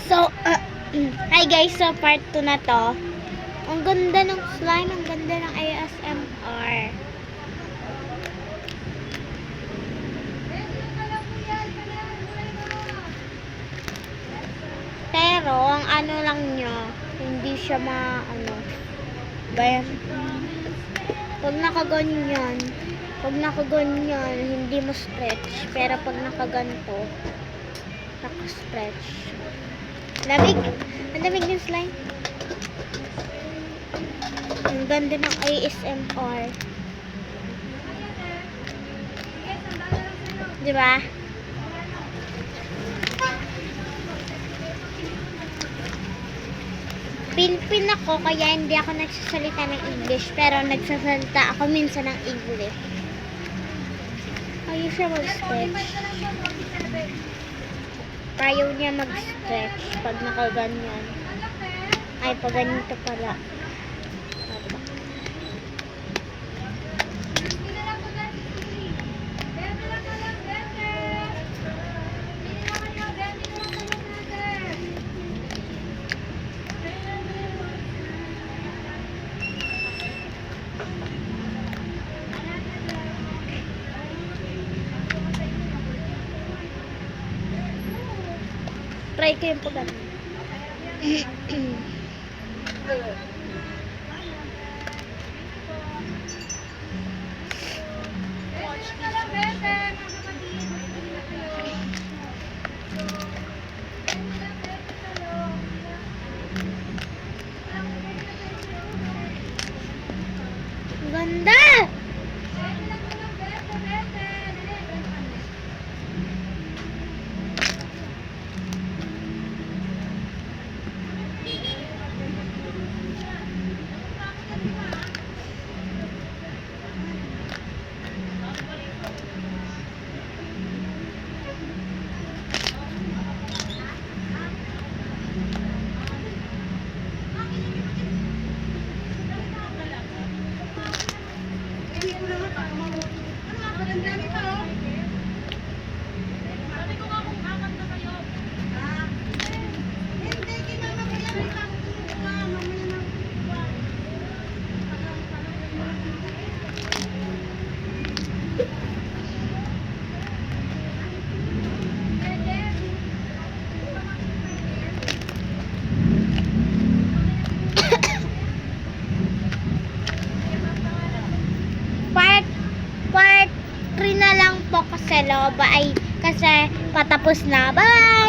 So, hi guys, so part 2 na to. Ang ganda ng slime, ang ganda ng ASMR. Pero, ang ano lang niya, hindi siya bayan. Pag nakaganyan, hindi mo stretch. Pero pag nakaganto, naka-stretch. Lamig. Ang lamig ng slime. Ang ganda ng ASMR. Diba? Pilipin ako, kaya hindi ako nagsasalita ng English. Pero nagsasalita ako minsan ng English. Ayaw siya mag-stretch. Ayaw niya mag-stretch pag nakaganyan. Ay, pag ganito pala. Try ko yung pag ganda! Part 3 na lang po kasi kasi patapos na. Bye!